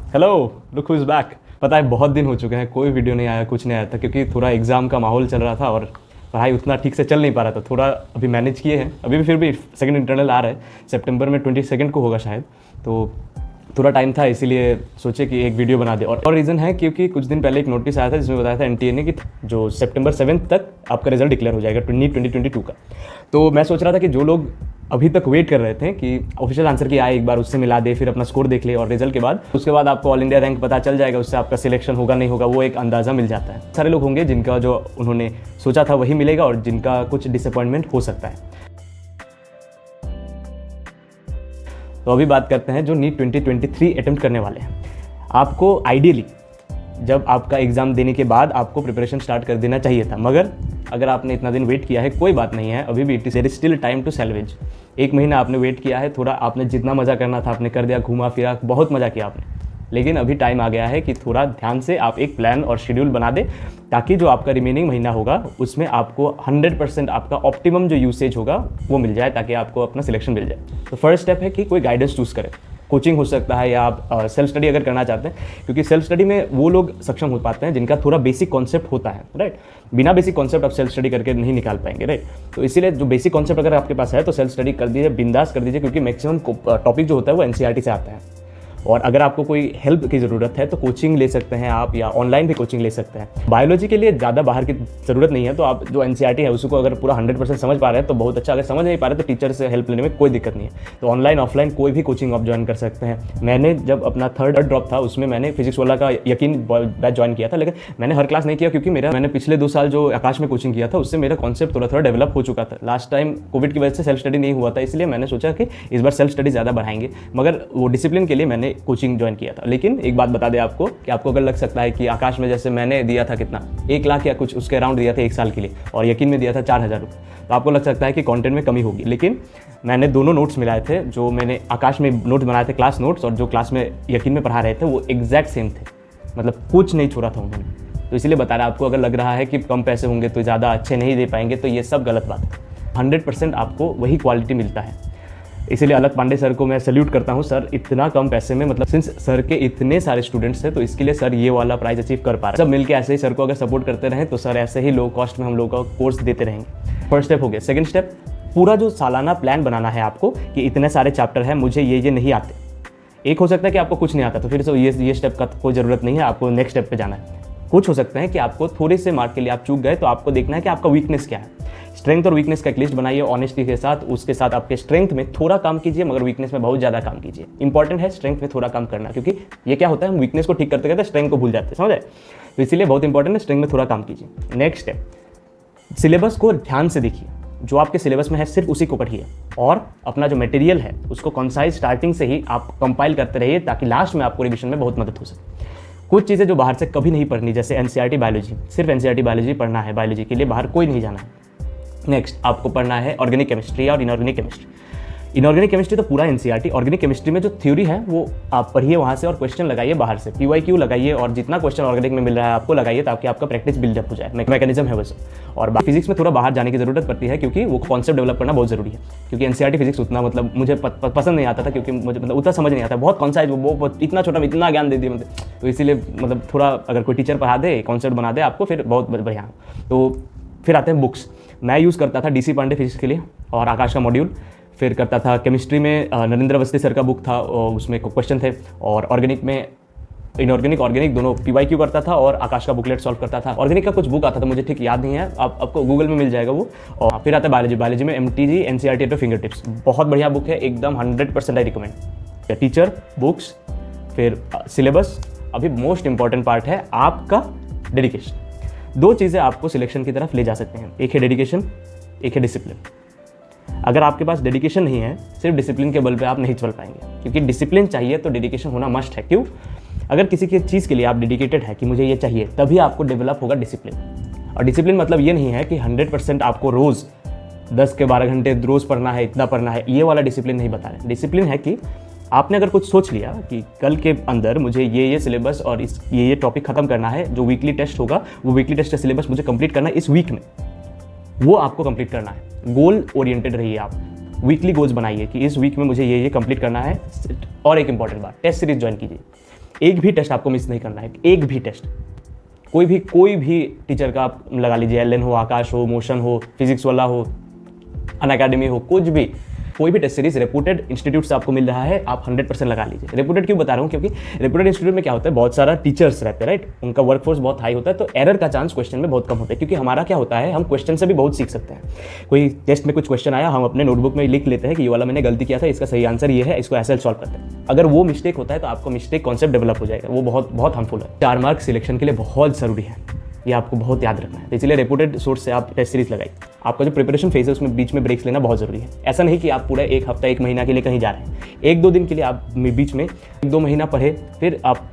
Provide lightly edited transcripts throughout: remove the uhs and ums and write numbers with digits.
Hello, look who is back. पता है बहुत दिन हो चुके हैं, कोई वीडियो नहीं आया, कुछ नहीं आया था क्योंकि थोड़ा एग्ज़ाम का माहौल चल रहा था और पढ़ाई उतना ठीक से चल नहीं पा रहा था। थोड़ा अभी मैनेज किए हैं, अभी भी फिर भी सेकंड इंटरनल आ रहा है, सितंबर में 22 को होगा शायद। तो थोड़ा टाइम था, इसीलिए सोचे कि एक वीडियो बना दे। और रीज़न है क्योंकि कुछ दिन पहले एक नोटिस आया था जिसमें बताया था एनटीए ने कि जो सितंबर 7 तक आपका रिजल्ट डिक्लेयर हो जाएगा 2022 का। तो मैं सोच रहा था कि जो लोग अभी तक वेट कर रहे थे कि ऑफिशियल आंसर की आए, एक बार उससे मिला दे, फिर अपना स्कोर देख ले और रिजल्ट के बाद उसके बाद आपको ऑल इंडिया रैंक पता चल जाएगा, उससे आपका सिलेक्शन होगा नहीं होगा वो एक अंदाज़ा मिल जाता है। सारे लोग होंगे जिनका जो उन्होंने सोचा था वही मिलेगा और जिनका कुछ डिसअपॉइंटमेंट हो सकता है। तो अभी बात करते हैं जो नीट 2023 अटेम्प्ट करने वाले हैं। आपको आइडियली जब आपका एग्ज़ाम देने के बाद आपको प्रिपरेशन स्टार्ट कर देना चाहिए था, मगर अगर आपने इतना दिन वेट किया है कोई बात नहीं है, अभी भी there is still time to salvage. एक महीना आपने वेट किया है, थोड़ा आपने जितना मज़ा करना था आपने कर दिया, घूमा फिरा, बहुत मज़ा किया आपने, लेकिन अभी टाइम आ गया है कि थोड़ा ध्यान से आप एक प्लान और शेड्यूल बना दे ताकि जो आपका रिमेनिंग महीना होगा उसमें आपको 100% आपका ऑप्टिमम जो यूसेज होगा वो मिल जाए ताकि आपको अपना सिलेक्शन मिल जाए। तो फर्स्ट स्टेप है कि कोई गाइडेंस चूज़ करें। कोचिंग हो सकता है या आप सेल्फ स्टडी अगर करना चाहते हैं, क्योंकि सेल्फ स्टडी में वो लोग सक्षम हो पाते हैं जिनका थोड़ा बेसिक कॉन्सेप्ट होता है, राइट। बिना बेसिक कॉन्सेप्ट आप सेल्फ स्टडी करके नहीं निकाल पाएंगे, राइट। तो इसीलिए जो बेसिक कॉन्सेप्ट अगर आपके पास है तो सेल्फ स्टडी कर दीजिए, बिंदास कर दीजिए, क्योंकि मैक्सिमम टॉपिक जो होता है वो एनसीईआरटी से आता है। और अगर आपको कोई हेल्प की ज़रूरत है तो कोचिंग ले सकते हैं आप, या ऑनलाइन भी कोचिंग ले सकते हैं। बायोलॉजी के लिए ज़्यादा बाहर की ज़रूरत नहीं है, तो आप जो एनसीईआरटी है उसको अगर पूरा 100% समझ पा रहे हैं तो बहुत अच्छा, अगर समझ नहीं पा रहे तो टीचर से हेल्प लेने में कोई दिक्कत नहीं है। तो ऑनलाइन ऑफलाइन कोई भी कोचिंग आप ज्वाइन कर सकते हैं। मैंने जब अपना थर्ड ड्रॉप था उसमें मैंने फिजिक्स वाला का यकीन बैच ज्वाइन किया था, लेकिन मैंने हर क्लास नहीं किया क्योंकि मैंने पिछले 2 साल जो आकाश में कोचिंग किया था उससे मेरा कॉन्सेप्ट थोड़ा डेवलप हो चुका था। लास्ट टाइम कोविड की वजह से सेल्फ स्टडी नहीं हुआ था, इसलिए मैंने सोचा कि इस बार सेल्फ स्टडी ज़्यादा बढ़ाएंगे, मगर वो डिसिप्लिन के लिए मैंने कोचिंग ज्वाइन किया था। लेकिन एक बात बता दें आपको कि आपको अगर लग सकता है कि आकाश में जैसे मैंने दिया था कितना 1 लाख या कुछ उसके अराउंड दिया था 1 साल के लिए, और यकीन में दिया था 4,000 रुपये, तो आपको लग सकता है कि कंटेंट में कमी होगी। लेकिन मैंने दोनों नोट्स मिलाए थे, जो मैंने आकाश में नोट्स बनाए थे क्लास नोट्स, और जो क्लास में यकीन में पढ़ा रहे थे वो एग्जैक्ट सेम थे, मतलब कुछ नहीं छोड़ा था उन्होंने। तो इसीलिए बता रहा आपको, अगर लग रहा है कि कम पैसे होंगे तो ज़्यादा अच्छे नहीं दे पाएंगे, तो ये सब गलत बात है। 100% आपको वही क्वालिटी मिलता है। इसीलिए अलक पांडे सर को मैं सैल्यूट करता हूँ। सर इतना कम पैसे में, मतलब सिंस सर के इतने सारे स्टूडेंट्स थे तो इसके लिए सर ये वाला प्राइस अचीव कर पा रहे हैं। सब मिलके ऐसे ही सर को अगर सपोर्ट करते रहें तो सर ऐसे ही लो कॉस्ट में हम लोग का कोर्स देते रहेंगे। फर्स्ट स्टेप हो गया। सेकंड स्टेप, पूरा जो सालाना प्लान बनाना है आपको कि इतने सारे चैप्टर हैं, मुझे ये नहीं आते। एक हो सकता है कि आपको कुछ नहीं आता, तो फिर ये स्टेप का कोई ज़रूरत नहीं है, आपको नेक्स्ट स्टेप पे जाना है। कुछ हो सकता है कि आपको थोड़े से मार्क के लिए आप चूक गए, तो आपको देखना है कि आपका वीकनेस क्या है। स्ट्रेंथ और वीकनेस का एक लिस्ट बनाइए ऑनेस्टी के साथ, उसके साथ आपके स्ट्रेंथ में थोड़ा काम कीजिए मगर वीकनेस में बहुत ज़्यादा काम कीजिए। इंपॉर्टेंट है स्ट्रेंथ में थोड़ा काम करना, क्योंकि ये क्या होता है, हम वीकनेस को ठीक करते करते स्ट्रेंथ को भूल जाते हैं, समझ आए। तो इसीलिए बहुत इंपॉर्टेंट है स्ट्रेंथ में थोड़ा काम कीजिए। नेक्स्ट स्टेप, सिलेबस को ध्यान से देखिए। जो आपके सिलेबस में है सिर्फ उसी को पढ़िए, और अपना जो मटेरियल है उसको कंसाइज स्टार्टिंग से ही आप कंपाइल करते रहिए ताकि लास्ट में आपको रिविजन में बहुत मदद हो सके। कुछ चीज़ें जो बाहर से कभी नहीं पढ़नी, जैसे एनसीईआरटी बायोलॉजी, सिर्फ एनसीईआरटी बायोलॉजी पढ़ना है, बायोलॉजी के लिए बाहर कोई नहीं जाना है। नेक्स्ट आपको पढ़ना है ऑर्गेनिक केमिस्ट्री और इनऑर्गेनिक केमिस्ट्री। इनऑर्गेनिक केमिस्ट्री तो पूरा एनसीईआरटी, ऑर्गेनिक केमिस्ट्री में जो थ्योरी है वो आप पढ़िए वहाँ से, और क्वेश्चन लगाइए बाहर से, पीवाईक्यू लगाइए, और जितना क्वेश्चन ऑर्गेनिक में मिल रहा है आपको लगाइए ताकि आपका प्रैक्टिस बिल्डअप हो जाए। मैकेनिज्म है वैसे। और फिजिक्स में थोड़ा बाहर जाने की जरूरत पड़ती है क्योंकि वो कॉन्सेप्ट डेवलप करना बहुत जरूरी है, क्योंकि एनसीईआरटी फिजिक्स उतना मतलब मुझे पसंद नहीं आता था, क्योंकि मुझे मतलब उतना समझ नहीं आता, बहुत कॉन्साइज, वो इतना छोटा में इतना ज्ञान दे दिया मतलब। तो इसीलिए मतलब थोड़ा अगर कोई टीचर पढ़ा दे, कॉन्सेप्ट बना दे आपको, फिर बहुत बढ़िया। तो फिर आते हैं बुक्स। मैं यूज़ करता था डीसी पांडे फिजिक्स के लिए और आकाश का मॉड्यूल। फिर करता था केमिस्ट्री में नरेंद्र अवस्थी सर का बुक था, उसमें क्वेश्चन थे। और ऑर्गेनिक में इनऑर्गेनिक ऑर्गेनिक दोनों पीवाईक्यू करता था, और आकाश का बुकलेट सॉल्व करता था। ऑर्गेनिक का कुछ बुक आता था, मुझे ठीक याद नहीं है, आपको गूगल में मिल जाएगा वो। और फिर आता है बायोलॉजी। बायोलॉजी में MTG NCERT eight finger tips, बहुत बढ़िया बुक है एकदम, 100% आई रिकमेंड। टीचर, बुक्स, फिर सिलेबस। अभी मोस्ट इंपॉर्टेंट पार्ट है आपका डेडिकेशन। 2 चीज़ें आपको सिलेक्शन की तरफ ले जा सकते हैं, एक है डेडिकेशन, एक है डिसिप्लिन। अगर आपके पास डेडिकेशन नहीं है, सिर्फ डिसिप्लिन के बल पे आप नहीं चल पाएंगे, क्योंकि डिसिप्लिन चाहिए तो डेडिकेशन होना मस्ट है। क्यों? अगर किसी की चीज़ के लिए आप डेडिकेटेड है कि मुझे ये चाहिए, तभी आपको डेवलप होगा डिसिप्लिन। और डिसिप्लिन मतलब ये नहीं है कि 100% आपको रोज़ 10 के 12 घंटे रोज़ पढ़ना है, इतना पढ़ना है, ये वाला डिसिप्लिन नहीं बता रहे। डिसिप्लिन है कि आपने अगर कुछ सोच लिया कि कल के अंदर मुझे ये सिलेबस और ये टॉपिक खत्म करना है, जो वीकली टेस्ट होगा वो वीकली टेस्ट का सिलेबस मुझे कंप्लीट करना है इस वीक में, वो आपको कंप्लीट करना है। गोल ओरिएंटेड रहिए आप, वीकली गोल्स बनाइए कि इस वीक में मुझे ये कंप्लीट करना है। और एक इंपॉर्टेंट बात, टेस्ट सीरीज ज्वाइन कीजिए। एक भी टेस्ट आपको मिस नहीं करना है, एक भी टेस्ट। कोई भी टीचर का आप लगा लीजिए, एलन हो, आकाश हो, मोशन हो, फिजिक्स वाला हो, अनअकैडमी हो, कुछ भी, कोई भी टेस्ट सीरीज रेपुटेड इंस्टीट्यूट से आपको मिल रहा है, आप 100% लगा लीजिए। रेपुटेड क्यों बता रहा हूँ, क्योंकि रेपुटेड इंस्टीट्यूट में क्या होता है, बहुत सारा टीचर्स रहते हैं, राइट, उनका वर्कफोर्स बहुत हाई होता है, तो एरर का चांस क्वेश्चन में बहुत कम होता है। क्योंकि हमारा क्या होता है, हम क्वेश्चन से भी बहुत सीख सकते हैं। कोई टेस्ट में कुछ क्वेश्चन आया, हम अपने नोटबुक में लिख लेते हैं कि ये वाला मैंने गलती किया था, इसका सही आंसर ये है, इसको ऐसे सॉल्व करते हैं। अगर वो मिस्टेक होता है तो आपको मिस्टेक कॉन्सेप्ट डेवलप हो जाएगा, वो बहुत बहुत हार्मफुल है। 4 मार्क सिलेक्शन के लिए बहुत ज़रूरी है, ये आपको बहुत याद रखना है। तो इसलिए रेपुटेड सोर्स से आप टेस्ट सीरीज लगाइए। आपका जो प्रिपरेशन फेज है उसमें बीच में ब्रेक्स लेना बहुत ज़रूरी है। ऐसा नहीं कि आप पूरा 1 हफ्ता 1 महीना के लिए कहीं जा रहे हैं, 1-2 दिन के लिए आप बीच में 1-2 महीना पढ़े, फिर आप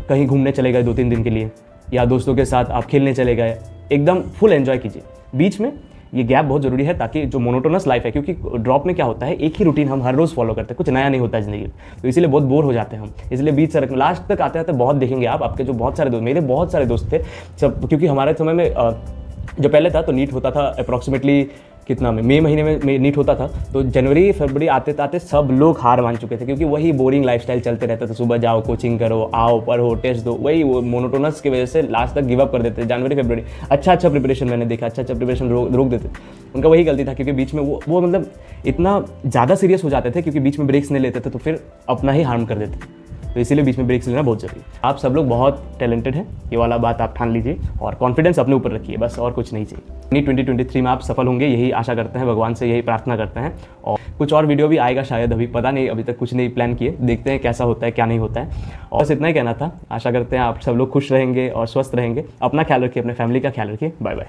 कहीं घूमने चले गए 2-3 दिन के लिए, या दोस्तों के साथ आप खेलने चले गए, एकदम फुल एंजॉय कीजिए। बीच में ये गैप बहुत ज़रूरी है, ताकि जो मोनोटोनस लाइफ है, क्योंकि ड्रॉप में क्या होता है, एक ही रूटीन हम हर रोज़ फॉलो करते हैं, कुछ नया नहीं होता है ज़िंदगी में, तो इसीलिए बहुत बोर हो जाते हैं हम। इसलिए बीच से लास्ट तक आते आते बहुत देखेंगे आप, आपके जो बहुत सारे दोस्त, मेरे बहुत सारे दोस्त थे सब, क्योंकि हमारे समय में जो पहले था तो नीट होता था अप्रॉक्सीमेटली कितना में, मई महीने में नीट होता था, तो जनवरी फरवरी आते आते सब लोग हार मान चुके थे, क्योंकि वही बोरिंग लाइफस्टाइल चलते रहता था। सुबह जाओ, कोचिंग करो, आओ, पढ़ो, टेस्ट दो, वही वो मोनोटोनस की वजह से लास्ट तक गिव अप कर देते। जनवरी फरवरी अच्छा प्रिपरेशन मैंने देखा, अच्छा प्रिपरेशन रोक देते। उनका वही गलती था, क्योंकि बीच में वो मतलब इतना ज़्यादा सीरियस हो जाते थे, क्योंकि बीच में ब्रेक्स नहीं लेते थे, तो फिर अपना ही हार्म कर देते। तो इसीलिए बीच में ब्रेक्स लेना बहुत ज़रूरी है। आप सब लोग बहुत टैलेंटेड हैं, ये वाला बात आप ठान लीजिए, और कॉन्फिडेंस अपने ऊपर रखिए, बस और कुछ नहीं चाहिए। नीट 2023 में आप सफल होंगे, यही आशा करते हैं, भगवान से यही प्रार्थना करते हैं। और कुछ और वीडियो भी आएगा शायद, अभी पता नहीं, अभी तक कुछ नहीं प्लान किए, देखते हैं कैसा होता है क्या नहीं होता है। और बस इतना ही कहना था। आशा करते हैं आप सब लोग खुश रहेंगे और स्वस्थ रहेंगे। अपना ख्याल रखिए, अपने फैमिली का ख्याल रखिए। Bye bye.